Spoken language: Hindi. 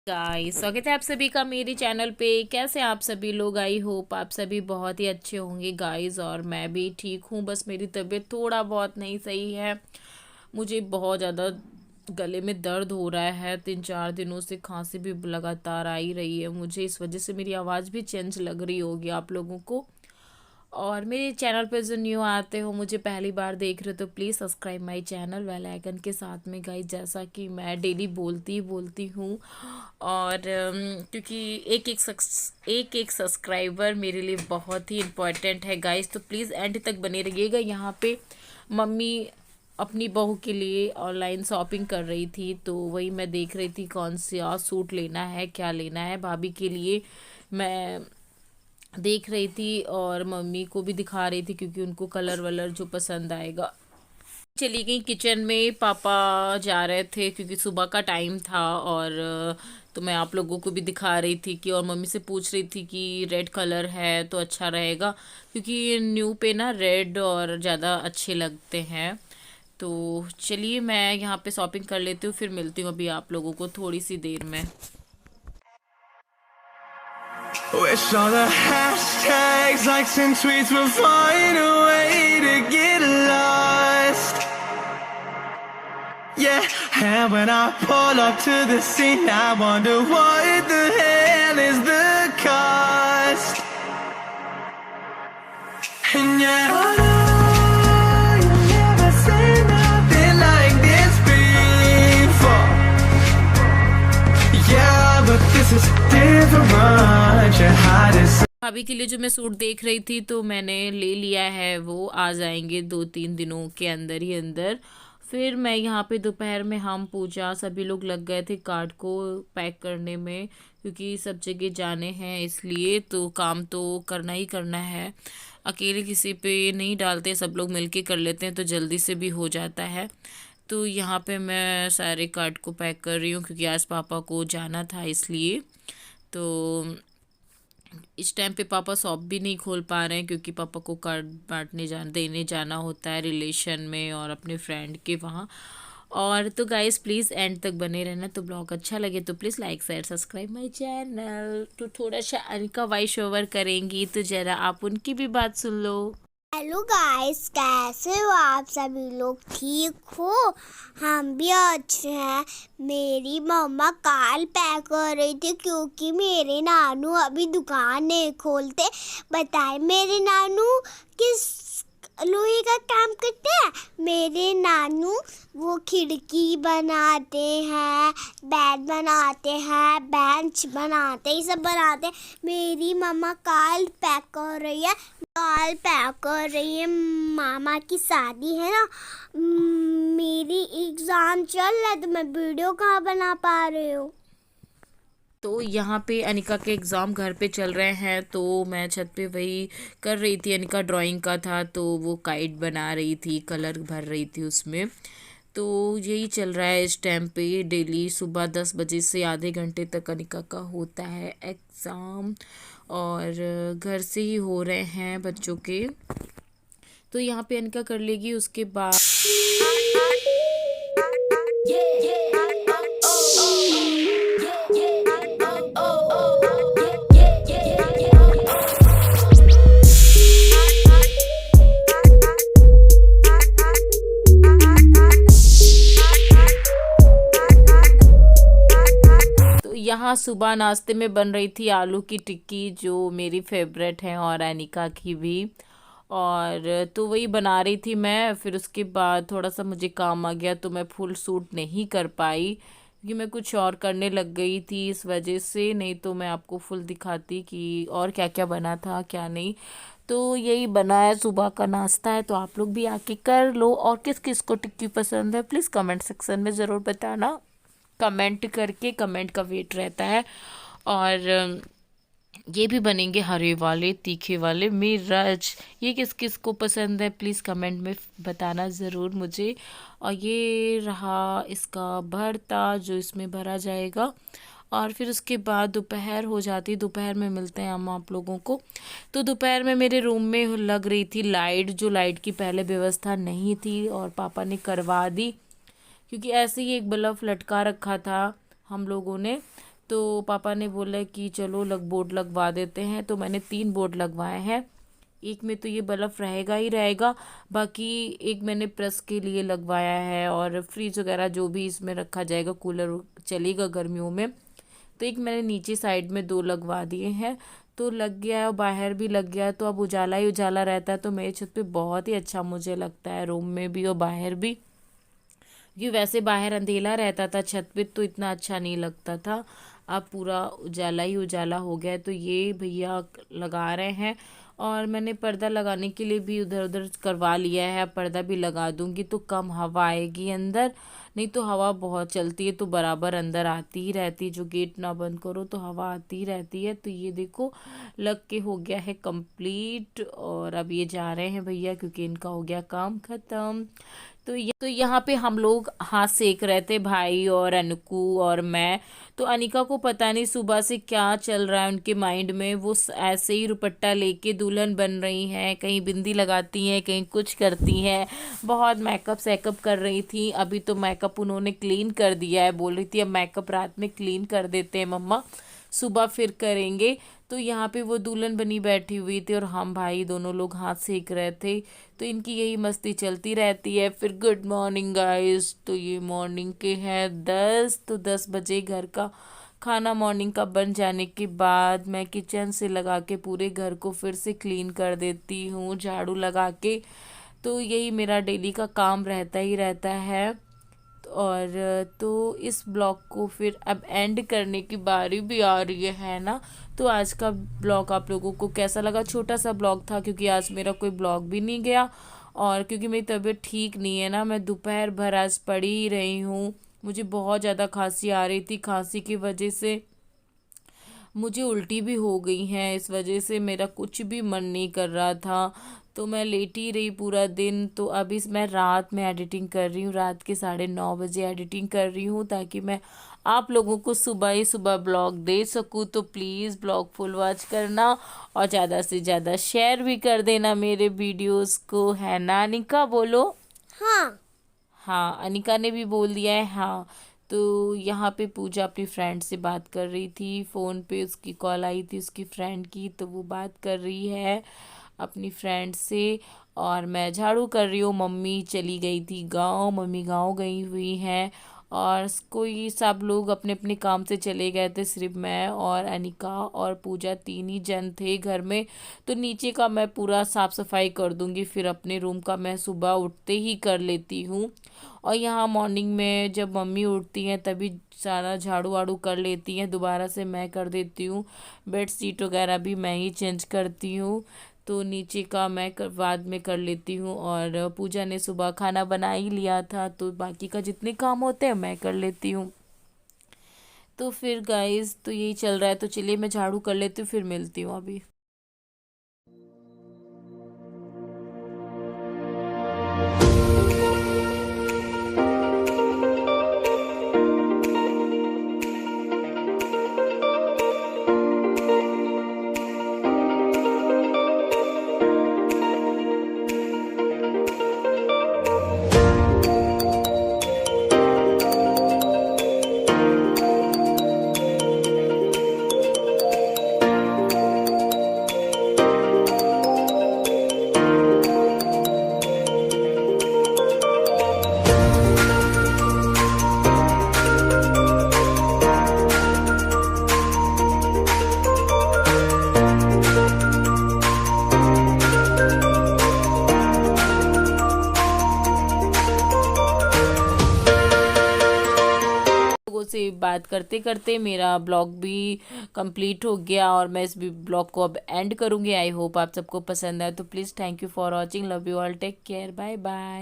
गाइस स्वागत है आप सभी का मेरे चैनल पे। कैसे हैं आप सभी लोग? आई होप आप सभी बहुत ही अच्छे होंगे गाइस, और मैं भी ठीक हूँ। बस मेरी तबीयत थोड़ा बहुत नहीं सही है। मुझे बहुत ज़्यादा गले में दर्द हो रहा है। 3-4 दिनों से खांसी भी लगातार आ ही रही है मुझे। इस वजह से मेरी आवाज़ भी चेंज लग रही होगी आप लोगों को। और मेरे चैनल पर जो न्यू आते हो, मुझे पहली बार देख रहे हो, तो please subscribe my channel bell icon के साथ में गाइस। जैसा कि मैं डेली बोलती बोलती हूँ, और क्योंकि एक एक सब्सक्राइबर मेरे लिए बहुत ही इम्पोर्टेंट है गाइस, तो प्लीज़ एंड तक बने रहिएगा। यहाँ पे मम्मी अपनी बहू के लिए ऑनलाइन शॉपिंग कर रही थी, तो वही मैं देख रही थी कौन सा सूट लेना है, क्या लेना है भाभी के लिए। मैं देख रही थी और मम्मी को भी दिखा रही थी, क्योंकि उनको कलर वलर जो पसंद आएगा। चली गई किचन में, पापा जा रहे थे क्योंकि सुबह का टाइम था। और तो मैं आप लोगों को भी दिखा रही थी कि, और मम्मी से पूछ रही थी कि रेड कलर है तो अच्छा रहेगा, क्योंकि न्यू पे ना रेड और ज़्यादा अच्छे लगते हैं। तो चलिए मैं यहाँ पे शॉपिंग कर लेती हूँ, फिर मिलती हूँ अभी आप लोगों को थोड़ी सी देर में। Wish all the hashtags, likes and tweets will find a way to get lost. Yeah, and when I pull up to the scene, I wonder what the hell is the cost. And yeah, I know you've never seen nothing like this before. Yeah, but this is different. Your heart is भाभी के लिए जो मैं सूट देख रही थी, तो मैंने ले लिया है। वो आ जाएंगे 2-3 दिनों के अंदर ही अंदर। फिर मैं यहाँ पे दोपहर में, हम पूजा सभी लोग लग गए थे कार्ड को पैक करने में, क्योंकि सब जगह जाने हैं, इसलिए तो काम तो करना ही करना है। अकेले किसी पे नहीं डालते, सब लोग मिलके कर लेते हैं तो जल्दी से भी हो जाता है। तो यहाँ पे मैं सारे कार्ड को पैक कर रही हूँ, क्योंकि आज पापा को जाना था इसलिए। तो इस टाइम पे पापा शॉप भी नहीं खोल पा रहे हैं, क्योंकि पापा को कार्ड देने जाना होता है रिलेशन में और अपने फ्रेंड के वहाँ। और तो गाइस प्लीज़ एंड तक बने रहना। तो ब्लॉग अच्छा लगे तो please like share subscribe my channel. तो थोड़ा सा अनिका वॉइस ओवर करेंगी, तो ज़रा आप उनकी भी बात सुन लो। हेलो गाइस, कैसे हो आप सभी लोग? ठीक हो? हम भी अच्छे हैं। मेरी मम्मा काल पैक कर रही थी, क्योंकि मेरे नानू अभी दुकान नहीं खोलते। बताए मेरे नानू किस लोहे का काम करते हैं? मेरे नानू वो खिड़की बनाते हैं, बेड बनाते हैं, बेंच बनाते हैं, ये सब बनाते हैं। मेरी मम्मा काल पैक कर रही है, काल पैक कर रही है। मामा की शादी है ना, मेरी एग्जाम चल रहा है, तो मैं वीडियो कहाँ बना पा रही हूँ। तो यहाँ पे अनिका के एग्ज़ाम घर पे चल रहे हैं, तो मैं छत पे वही कर रही थी। अनिका ड्राइंग का था, तो वो काइट बना रही थी, कलर भर रही थी उसमें। तो यही चल रहा है इस टाइम पे। डेली सुबह 10 बजे से आधे घंटे तक अनिका का होता है एग्ज़ाम, और घर से ही हो रहे हैं बच्चों के। तो यहाँ पे अनिका कर लेगी, उसके बाद यहाँ सुबह नाश्ते में बन रही थी आलू की टिक्की, जो मेरी फेवरेट है, और अनिका की भी। और तो वही बना रही थी मैं। फिर उसके बाद थोड़ा सा मुझे काम आ गया, तो मैं फुल शूट नहीं कर पाई, क्योंकि मैं कुछ और करने लग गई थी इस वजह से। नहीं तो मैं आपको फुल दिखाती कि और क्या क्या बना था क्या नहीं। तो यही बना है, सुबह का नाश्ता है, तो आप लोग भी आके कर लो। और किस किस को टिक्की पसंद है प्लीज़ कमेंट सेक्शन में ज़रूर बताना। कमेंट करके, कमेंट का वेट रहता है। और ये भी बनेंगे हरे वाले, तीखे वाले मिर्च। ये किस किस को पसंद है प्लीज़ कमेंट में बताना ज़रूर मुझे। और ये रहा इसका भरता, जो इसमें भरा जाएगा। और फिर उसके बाद दोपहर हो जाती, दोपहर में मिलते हैं हम आप लोगों को। तो दोपहर में मेरे रूम में लग रही थी लाइट, जो लाइट की पहले व्यवस्था नहीं थी, और पापा ने करवा दी, क्योंकि ऐसे ही एक बल्ब लटका रखा था हम लोगों ने। तो पापा ने बोला कि चलो बोर्ड लगवा देते हैं, तो मैंने 3 बोर्ड लगवाए हैं। एक में तो ये बल्ब रहेगा ही रहेगा, बाकी एक मैंने प्रेस के लिए लगवाया है, और फ्रिज वगैरह जो भी इसमें रखा जाएगा, कूलर चलेगा गर्मियों में। तो एक मैंने नीचे साइड में 2 लगवा दिए हैं, तो लग गया है और बाहर भी लग गया है, तो अब उजाला ही उजाला रहता है। तो मेरी छत पे बहुत ही अच्छा मुझे लगता है, रूम में भी और बाहर भी। क्योंकि वैसे बाहर अंधेला रहता था, छत पे तो इतना अच्छा नहीं लगता था। अब पूरा उजाला ही उजाला हो गया है। तो ये भैया लगा रहे हैं, और मैंने पर्दा लगाने के लिए भी उधर उधर करवा लिया है। अब पर्दा भी लगा दूंगी तो कम हवा आएगी अंदर, नहीं तो हवा बहुत चलती है तो बराबर अंदर आती ही रहती है। जो गेट ना बंद करो तो हवा आती ही रहती है। तो ये देखो लग के हो गया है कंप्लीट, और अब ये जा रहे हैं भैया क्योंकि इनका हो गया काम खत्म। तो यहाँ पे हम लोग हाथ सेक रहे थे, भाई और अनकू और मैं। तो अनिका को पता नहीं सुबह से क्या चल रहा है उनके माइंड में, वो ऐसे ही दुपट्टा लेके दुल्हन बन रही हैं, कहीं बिंदी लगाती हैं, कहीं कुछ करती हैं, बहुत मेकअप सेकअप कर रही थी। अभी तो मेकअप उन्होंने क्लीन कर दिया है, बोल रही थी अब मेकअप रात में क्लीन कर देते हैं मम्मा, सुबह फिर करेंगे। तो यहाँ पे वो दुल्हन बनी बैठी हुई थी, और हम भाई दोनों लोग हाथ सेक रहे थे। तो इनकी यही मस्ती चलती रहती है। फिर गुड मॉर्निंग गाइस, तो ये मॉर्निंग के हैं 10, तो 10 बजे घर का खाना मॉर्निंग का बन जाने के बाद मैं किचन से लगा के पूरे घर को फिर से क्लीन कर देती हूँ झाड़ू लगा के। तो यही मेरा डेली का काम रहता ही रहता है। और तो इस ब्लॉग को फिर अब एंड करने की बारी भी आ रही है ना। तो आज का ब्लॉग आप लोगों को कैसा लगा? छोटा सा ब्लॉग था क्योंकि आज मेरा कोई ब्लॉग भी नहीं गया, और क्योंकि मेरी तबीयत ठीक नहीं है ना, मैं दोपहर भर आज पड़ी ही रही हूँ। मुझे बहुत ज़्यादा खांसी आ रही थी, खांसी की वजह से मुझे उल्टी भी हो गई हैं, इस वजह से मेरा कुछ भी मन नहीं कर रहा था। तो मैं लेटी रही पूरा दिन। तो अभी मैं रात में एडिटिंग कर रही हूँ, रात के 9:30 बजे एडिटिंग कर रही हूँ, ताकि मैं आप लोगों को सुबह ही सुबह ब्लॉग दे सकूँ। तो प्लीज़ ब्लॉग फुल वॉच करना, और ज़्यादा से ज़्यादा शेयर भी कर देना मेरे वीडियोस को, है ना अनिका? बोलो हाँ। हाँ, अनिका ने भी बोल दिया है हाँ। तो यहाँ पे पूजा अपनी फ्रेंड से बात कर रही थी, फ़ोन पे उसकी कॉल आई थी उसकी फ्रेंड की, तो वो बात कर रही है अपनी फ्रेंड से। और मैं झाड़ू कर रही हूँ। मम्मी चली गई थी गांव, मम्मी गांव गई हुई हैं, और कोई सब लोग अपने अपने काम से चले गए थे, सिर्फ मैं और अनिका और पूजा 3 ही जन थे घर में। तो नीचे का मैं पूरा साफ़ सफाई कर दूंगी, फिर अपने रूम का मैं सुबह उठते ही कर लेती हूँ। और यहाँ मॉर्निंग में जब मम्मी उठती हैं तभी सारा झाड़ू वाड़ू कर लेती हैं, दोबारा से मैं कर देती हूँ। बेड शीट वगैरह भी मैं ही चेंज करती हूँ। तो नीचे का मैं बाद में कर लेती हूँ, और पूजा ने सुबह खाना बना ही लिया था, तो बाकी का जितने काम होते हैं मैं कर लेती हूँ। तो फिर गाइस तो यही चल रहा है। तो चलिए मैं झाड़ू कर लेती हूँ, फिर मिलती हूँ अभी। लोगों से बात करते करते मेरा ब्लॉग भी कंप्लीट हो गया, और मैं इस ब्लॉग को अब एंड करूँगी। आई होप आप सबको पसंद आए। तो please thank you for watching, love you all, take care, bye bye.